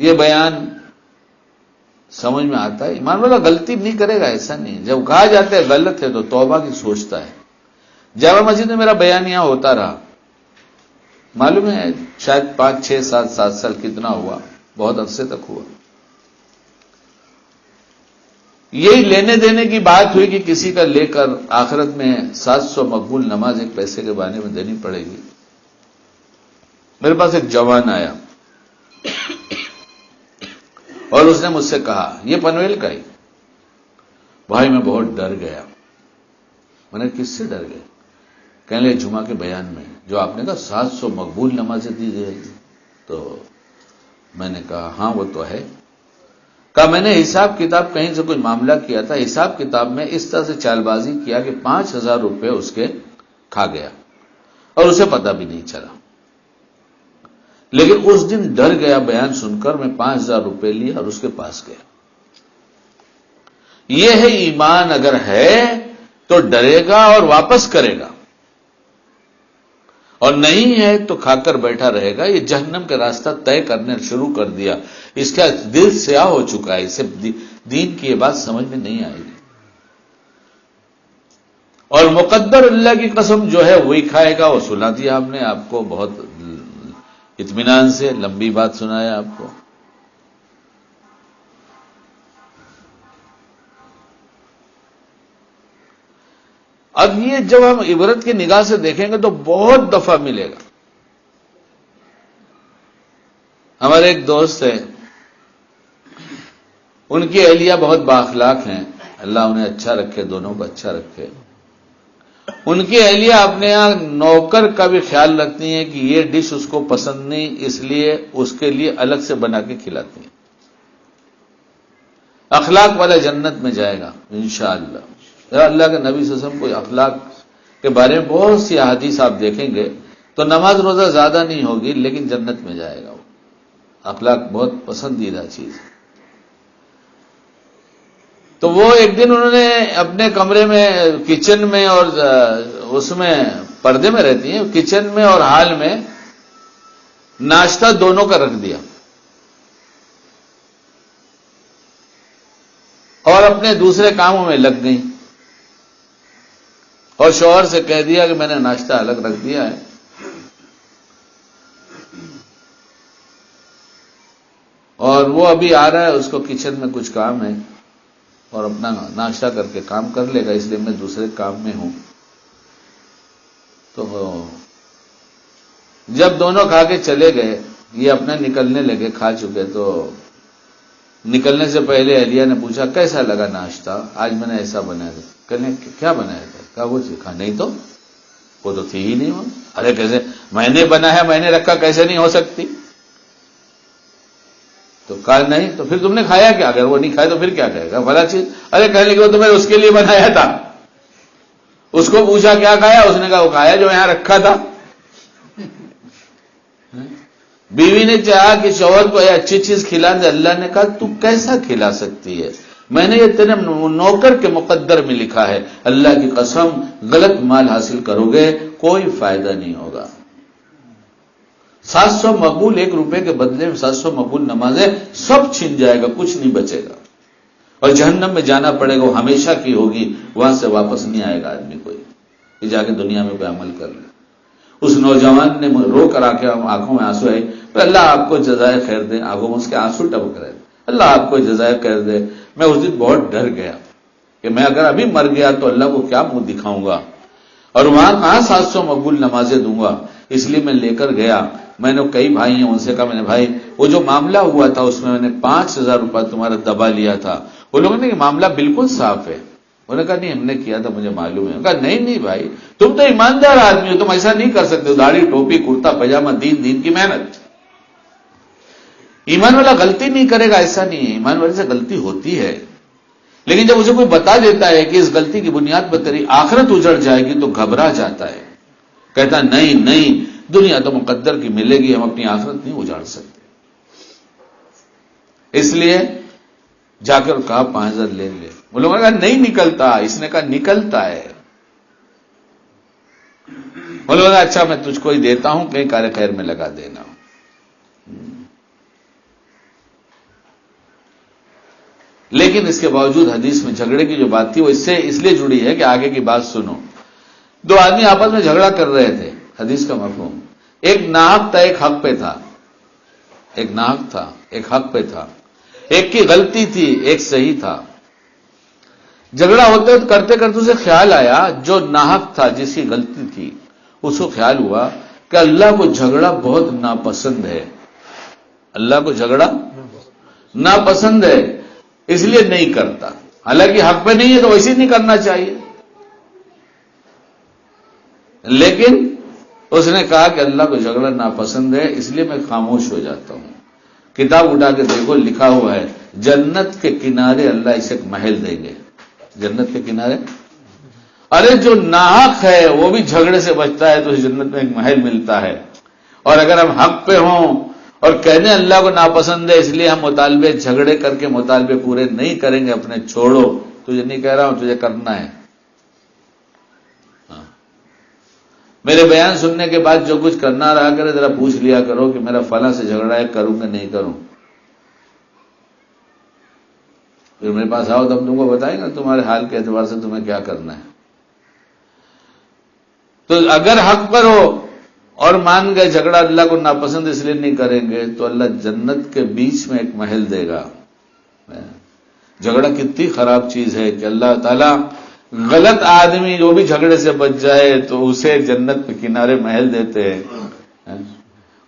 یہ بیان سمجھ میں آتا ہے؟ ایمان والا غلطی نہیں کرے گا، ایسا نہیں. جب کہا جاتا ہے غلط ہے تو توبہ کی سوچتا ہے. جامع مسجد میں میرا بیان یہاں ہوتا رہا، معلوم ہے شاید 5 6 7 سال کتنا ہوا، بہت عرصے تک ہوا. یہی لینے دینے کی بات ہوئی کہ کسی کا لے کر آخرت میں 700 مقبول نماز ایک پیسے کے بہانے میں دینی پڑے گی. میرے پاس ایک جوان آیا اور اس نے مجھ سے کہا، یہ پنویل کا ہی، بھائی میں بہت ڈر گیا. میں نے کس سے ڈر گئے؟ کہنے لگے جمعہ کے بیان میں جو آپ نے کہا 700 مقبول نمازیں دی جائے گی. تو میں نے کہا ہاں وہ تو ہے. کہا میں نے حساب کتاب کہیں سے کوئی معاملہ کیا تھا، حساب کتاب میں اس طرح سے چال بازی کیا کہ 5000 روپے اس کے کھا گیا اور اسے پتہ بھی نہیں چلا. لیکن اس دن ڈر گیا بیان سن کر، میں 5000 روپے لیا اور اس کے پاس گیا. یہ ہے ایمان، اگر ہے تو ڈرے گا اور واپس کرے گا، اور نہیں ہے تو کھا کر بیٹھا رہے گا. یہ جہنم کا راستہ طے کرنے شروع کر دیا، اس کا دل سیاہ ہو چکا ہے، اسے دین کی یہ بات سمجھ میں نہیں آئے گی. اور مقدر اللہ کی قسم جو ہے وہی کھائے گا. وہ سنا دیا آپ نے، آپ کو بہت اطمینان سے لمبی بات سنایا آپ کو. اب یہ جب ہم عبرت کی نگاہ سے دیکھیں گے تو بہت دفعہ ملے گا. ہمارے ایک دوست ہیں، ان کی اہلیہ بہت بااخلاق ہیں، اللہ انہیں اچھا رکھے، دونوں کو اچھا رکھے. ان کی اہلیہ اپنے یہاں نوکر کا بھی خیال رکھتی ہیں کہ یہ ڈش اس کو پسند نہیں، اس لیے اس کے لیے الگ سے بنا کے کھلاتی ہیں. اخلاق والا جنت میں جائے گا انشاءاللہ. اللہ کے نبی صلی اللہ علیہ وسلم کو اخلاق کے بارے میں بہت سی احادیث آپ دیکھیں گے تو نماز روزہ زیادہ نہیں ہوگی لیکن جنت میں جائے گا. وہ اخلاق بہت پسندیدہ چیز ہے. تو وہ ایک دن انہوں نے اپنے کمرے میں، کچن میں، اور اس میں پردے میں رہتی ہیں، کچن میں اور ہال میں ناشتہ دونوں کا رکھ دیا اور اپنے دوسرے کاموں میں لگ گئیں. اور شوہر سے کہہ دیا کہ میں نے ناشتہ الگ رکھ دیا ہے. اور وہ ابھی آ رہا ہے، اس کو کچن میں کچھ کام ہے اور اپنا ناشتہ کر کے کام کر لے گا، اس لیے میں دوسرے کام میں ہوں. تو جب دونوں کھا کے چلے گئے، یہ اپنا نکلنے لگے، کھا چکے، تو نکلنے سے پہلے اہلیہ نے پوچھا کیسا لگا ناشتہ؟ آج میں نے ایسا بنایا تھا. کہنے کیا بنایا تھا؟ کہا وہ کھا نہیں تو وہ تو تھی ہی نہیں. وہ ارے کیسے میں نے بنایا، میں نے رکھا، کیسے نہیں ہو سکتی؟ تو کہا نہیں. تو پھر تم نے کھایا کیا؟ اگر وہ نہیں کھائے تو پھر کیا کہے گا؟ بھلا چیز. ارے کہنے لگے وہ تو میں نے اس کے لیے بنایا تھا. اس کو پوچھا کیا کھایا؟ اس نے کہا وہ کھایا جو یہاں رکھا تھا. بیوی نے چاہا کہ شوہر کو یہ اچھی چیز کھلا دے. اللہ نے کہا تو کیسا کھلا سکتی ہے؟ میں نے یہ تیرے نوکر کے مقدر میں لکھا ہے. اللہ کی قسم غلط مال حاصل کرو گے کوئی فائدہ نہیں ہوگا. 700 مقبول، 1 روپے کے بدلے میں 700 مقبول نمازیں، سب چھن جائے گا، کچھ نہیں بچے گا. اور جہنم میں جانا پڑے گا، وہ ہمیشہ کی ہوگی، وہاں سے واپس نہیں آئے گا آدمی کوئی کہ جا کے دنیا میں کوئی عمل کر لے. اس نوجوان نے رو کر آنکھوں میں آنسو آئے. اللہ آپ کو جزائے خیر دے. آنکھوں میں اس کے آنسو ٹپک رہے. اللہ آپ کو جزائے خیر دے. میں اس دن بہت ڈر گیا کہ میں اگر ابھی مر گیا تو اللہ کو کیا منہ دکھاؤں گا، اور وہاں کہاں 700 مقبول نمازیں دوں گا. اس لیے میں لے کر گیا. میں نے کئی بھائی ہیں، ان سے کہا میں نے بھائی وہ جو معاملہ ہوا تھا اس میں نے 5000 روپے تمہارا دبا لیا تھا. وہ لوگوں نے کہ معاملہ بالکل صاف ہے. انہوں نے کہا نہیں ہم نے کیا تھا، مجھے معلوم ہے. کہا نہیں بھائی تم تو ایماندار آدمی ہو، تم ایسا نہیں کر سکتے. داڑھی ٹوپی کرتا پاجامہ، دین کی محنت. ایمان والا غلطی نہیں کرے گا ایسا نہیں ہے، ایمان والے سے غلطی ہوتی ہے، لیکن جب اسے کوئی بتا دیتا ہے کہ اس غلطی کی بنیاد پر تیری آخرت اجڑ جائے گی تو گھبرا جاتا ہے. کہتا نہیں دنیا تو مقدر کی ملے گی، ہم اپنی آخرت نہیں اجاڑ سکتے. اس لیے جا کر کہا 5000 لے لے. وہ لوگوں نے کہا نہیں نکلتا. اس نے کہا نکلتا ہے. وہ لوگوں نے کہا اچھا میں تجھ کو ہی دیتا ہوں، کہیں کار خیر میں لگا دینا. لیکن اس کے باوجود حدیث میں جھگڑے کی جو بات تھی وہ اس سے اس لیے جڑی ہے کہ آگے کی بات سنو. دو آدمی آپس میں جھگڑا کر رہے تھے. حدیث کا مفہوم، ایک ناحق تھا ایک حق پہ تھا. ایک ناحق تھا ایک حق پہ تھا. ایک کی غلطی تھی ایک صحیح تھا. جھگڑا ہوتے کرتے کرتے اسے خیال آیا جو ناحق تھا جس کی غلطی تھی اس کو خیال ہوا کہ اللہ کو جھگڑا بہت ناپسند ہے. اللہ کو جھگڑا ناپسند ہے اس لیے نہیں کرتا. حالانکہ حق پہ نہیں ہے تو ویسے ہی نہیں کرنا چاہیے. لیکن اس نے کہا کہ اللہ کو جھگڑا ناپسند ہے اس لیے میں خاموش ہو جاتا ہوں. کتاب اٹھا کے دیکھو لکھا ہوا ہے جنت کے کنارے اللہ اسے ایک محل دیں گے. جنت کے کنارے. ارے جو ناحق ہے وہ بھی جھگڑے سے بچتا ہے تو اس جنت میں ایک محل ملتا ہے. اور اگر ہم حق پہ ہوں اور کہنے اللہ کو ناپسند ہے اس لیے ہم مطالبے جھگڑے کر کے مطالبے پورے نہیں کریں گے اپنے چھوڑو. تجھے نہیں کہہ رہا ہوں تجھے کرنا ہے. میرے بیان سننے کے بعد جو کچھ کرنا رہا کرے ذرا پوچھ لیا کرو کہ میرا فلاں سے جھگڑا ہے کروں کہ نہیں کروں. پھر میرے پاس آؤ تب تم کو بتائیں گا تمہارے حال کے اعتبار سے تمہیں کیا کرنا ہے. تو اگر حق پر ہو اور مان گئے جھگڑا اللہ کو ناپسند اس لیے نہیں کریں گے تو اللہ جنت کے بیچ میں ایک محل دے گا. جھگڑا کتنی خراب چیز ہے کہ اللہ تعالیٰ غلط آدمی جو بھی جھگڑے سے بچ جائے تو اسے جنت کے کنارے محل دیتے ہیں.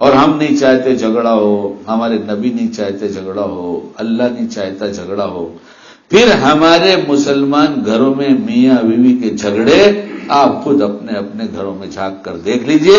اور ہم نہیں چاہتے جھگڑا ہو، ہمارے نبی نہیں چاہتے جھگڑا ہو، اللہ نہیں چاہتا جھگڑا ہو. پھر ہمارے مسلمان گھروں میں میاں بیوی کے جھگڑے آپ خود اپنے اپنے گھروں میں جھانک کر دیکھ لیجئے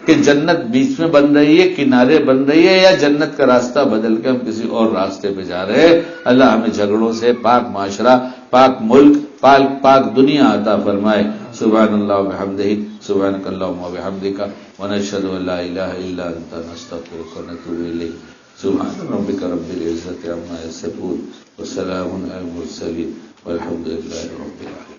کہ جنت بیچ میں بن رہی ہے کنارے بن رہی ہے یا جنت کا راستہ بدل کے ہم کسی اور راستے پہ جا رہے ہیں. اللہ ہمیں جھگڑوں سے پاک معاشرہ، پاک ملک، پاک دنیا عطا فرمائے. سبحان اللہ وبحمدہ، سبحانک اللہم وبحمدک، ونشہد ان لا الہ الا انت، نستغفرک ونتوب الیک. سبحان ربک رب العزت عما یصفون وسلام علی المرسلین والحمد للہ رب العالمین.